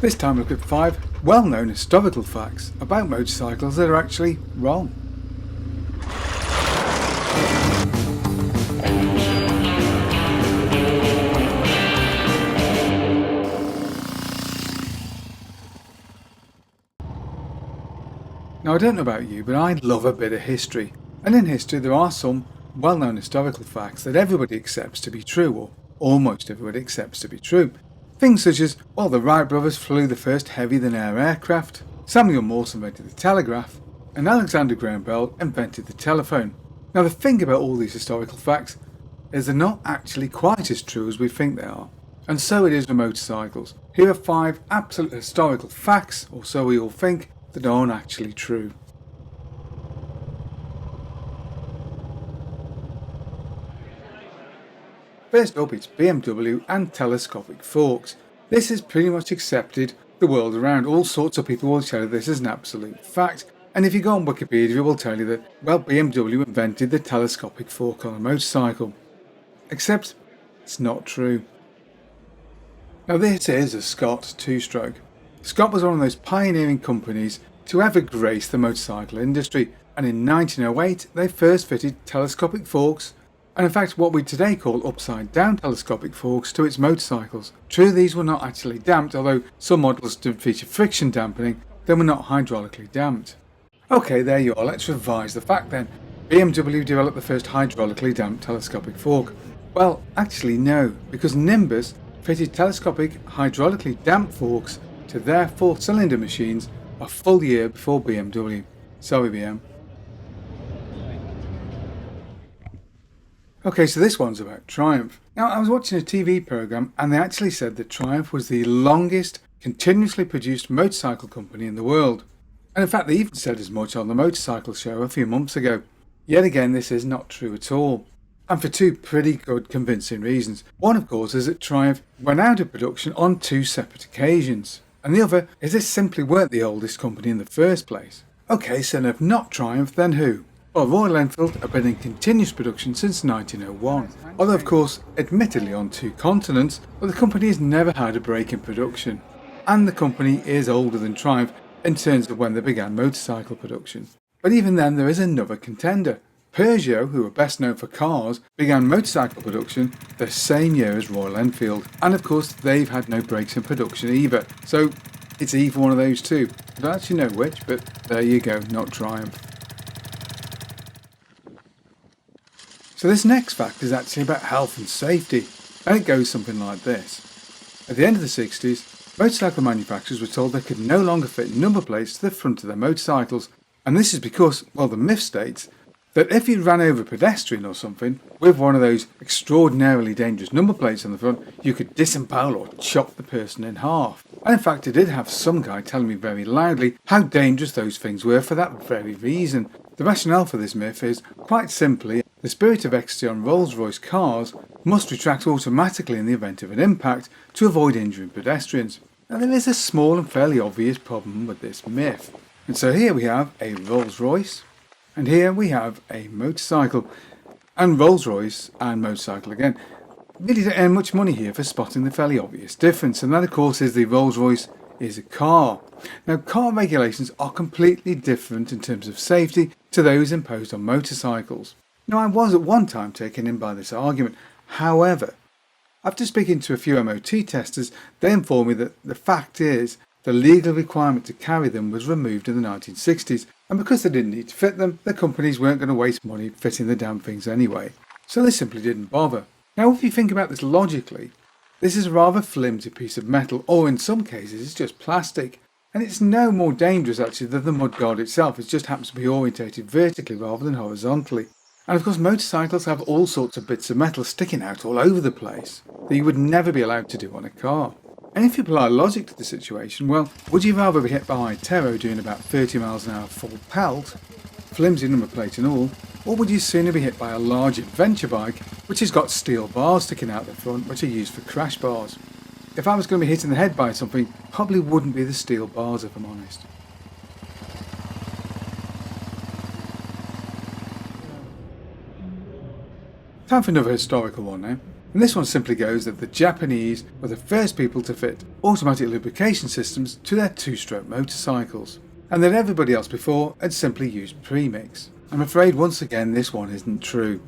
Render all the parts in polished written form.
This time look at 5 well-known historical facts about motorcycles that are actually wrong. Now I don't know about you, but I love a bit of history, and in history there are some well-known historical facts that everybody accepts to be true, or almost everybody accepts to be true. Things such as, well, the Wright brothers flew the first heavy-than-air aircraft, Samuel Morse invented the telegraph, and Alexander Graham Bell invented the telephone. Now the thing about all these historical facts is they're not actually quite as true as we think they are. And so it is with motorcycles. Here are 5 absolute historical facts, or so we all think, that aren't actually true. First up, it's BMW and telescopic forks. This is pretty much accepted the world around. All sorts of people will tell you this is an absolute fact. And if you go on Wikipedia, it will tell you that, well, BMW invented the telescopic fork on a motorcycle. Except, it's not true. Now this is a Scott two-stroke. Scott was one of those pioneering companies to ever grace the motorcycle industry, and in 1908 they first fitted telescopic forks, and in fact what we today call upside down telescopic forks, to its motorcycles. True, these were not actually damped, although some models did feature friction dampening, they were not hydraulically damped. Okay, there you are, let's revise the fact then. BMW developed the first hydraulically damped telescopic fork. Well, actually no, because Nimbus fitted telescopic hydraulically damped forks to their 4-cylinder machines a full year before BMW. Sorry BM. Okay, so this one's about Triumph. Now I was watching a TV programme and they actually said that Triumph was the longest continuously produced motorcycle company in the world. And in fact they even said as much on the Motorcycle Show a few months ago. Yet again, this is not true at all. And for 2 pretty good convincing reasons. One, of course, is that Triumph went out of production on 2 separate occasions. And the other is this simply weren't the oldest company in the first place. Okay, so if not Triumph, then who? Well, Royal Enfield have been in continuous production since 1901. Although of course, admittedly on 2 continents, but the company has never had a break in production. And the company is older than Triumph in terms of when they began motorcycle production. But even then there is another contender. Peugeot, who are best known for cars, began motorcycle production the same year as Royal Enfield, and of course they've had no breaks in production either, so it's either one of those two. I don't actually know which, but there you go, not Triumph. So this next fact is actually about health and safety, and it goes something like this. At the end of the 60s, motorcycle manufacturers were told they could no longer fit number plates to the front of their motorcycles, and this is because, well, the myth states that if you ran over a pedestrian or something with one of those extraordinarily dangerous number plates on the front, you could disembowel or chop the person in half. And in fact I did have some guy telling me very loudly how dangerous those things were for that very reason. The rationale for this myth is, quite simply, the Spirit of Ecstasy on Rolls-Royce cars must retract automatically in the event of an impact to avoid injuring pedestrians. Now there is a small and fairly obvious problem with this myth. And so here we have a Rolls-Royce, and here we have a motorcycle, and Rolls-Royce and motorcycle again really don't earn much money here for spotting the fairly obvious difference, and that of course is the Rolls-Royce is a car. Now car regulations are completely different in terms of safety to those imposed on motorcycles. Now I was at one time taken in by this argument, however, after speaking to a few MOT testers, they informed me that the fact is the legal requirement to carry them was removed in the 1960s, and because they didn't need to fit them, the companies weren't going to waste money fitting the damn things anyway. So they simply didn't bother. Now if you think about this logically, this is a rather flimsy piece of metal, or in some cases it's just plastic, and it's no more dangerous actually than the mudguard itself. It just happens to be orientated vertically rather than horizontally. And of course motorcycles have all sorts of bits of metal sticking out all over the place that you would never be allowed to do on a car. And if you apply logic to the situation, well, would you rather be hit by a Tero doing about 30 miles an hour full pelt, flimsy number plate and all, or would you sooner be hit by a large adventure bike which has got steel bars sticking out the front which are used for crash bars? If I was going to be hit in the head by something, probably wouldn't be the steel bars if I'm honest. Time for another historical one now. And this one simply goes that the Japanese were the first people to fit automatic lubrication systems to their two-stroke motorcycles, and that everybody else before had simply used premix. I'm afraid once again this one isn't true.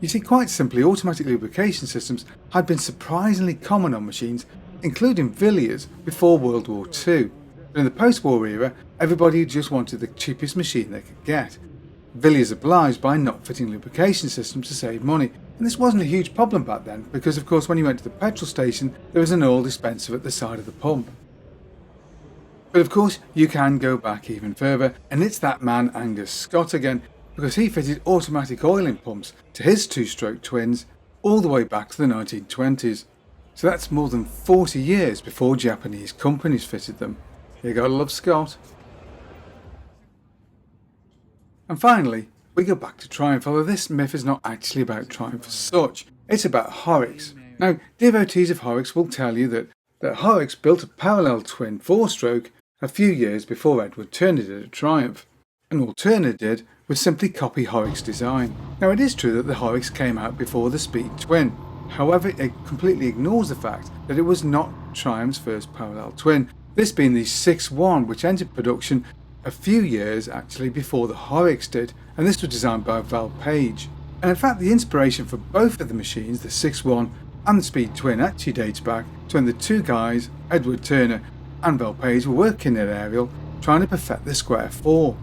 You see, quite simply, automatic lubrication systems had been surprisingly common on machines, including Villiers, before World War II. But in the post-war era, everybody just wanted the cheapest machine they could get. Villiers obliged by not fitting lubrication systems to save money, and this wasn't a huge problem back then because of course when you went to the petrol station there was an oil dispenser at the side of the pump. But of course you can go back even further, and it's that man Angus Scott again, because he fitted automatic oiling pumps to his two-stroke twins all the way back to the 1920s. So that's more than 40 years before Japanese companies fitted them. You gotta love Scott. And finally, we go back to Triumph, although this myth is not actually about Triumph as such, it's about Horrocks. Now, devotees of Horrocks will tell you that Horrocks built a parallel twin four-stroke a few years before Edward Turner did at Triumph, and all Turner did was simply copy Horrocks' design. Now, it is true that the Horrocks came out before the Speed Twin, however it completely ignores the fact that it was not Triumph's first parallel twin, this being the 6-1, which entered production a few years actually before the Horrocks did, and this was designed by Val Page. And in fact the inspiration for both of the machines, the 6-1 and the Speed Twin, actually dates back to when the two guys, Edward Turner and Val Page, were working at Ariel trying to perfect the Square 4.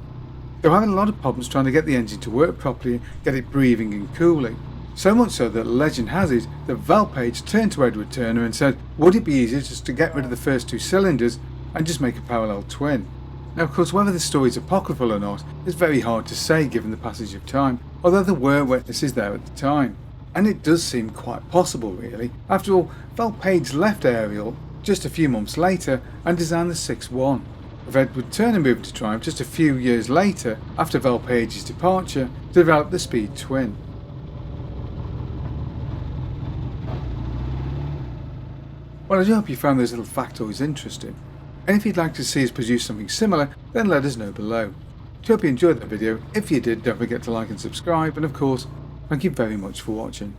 They were having a lot of problems trying to get the engine to work properly and get it breathing and cooling. So much so that legend has it that Val Page turned to Edward Turner and said, would it be easier just to get rid of the first two cylinders and just make a parallel twin? Now of course whether the story is apocryphal or not is very hard to say given the passage of time, although there were witnesses there at the time. And it does seem quite possible really. After all, Val Page left Ariel just a few months later and designed the 6-1, with Edward Turner moving to Triumph just a few years later after Val Page's departure to develop the Speed Twin. Well, I do hope you found those little factoids interesting, and if you'd like to see us produce something similar, then let us know below. I hope you enjoyed that video. If you did, don't forget to like and subscribe, and of course, thank you very much for watching.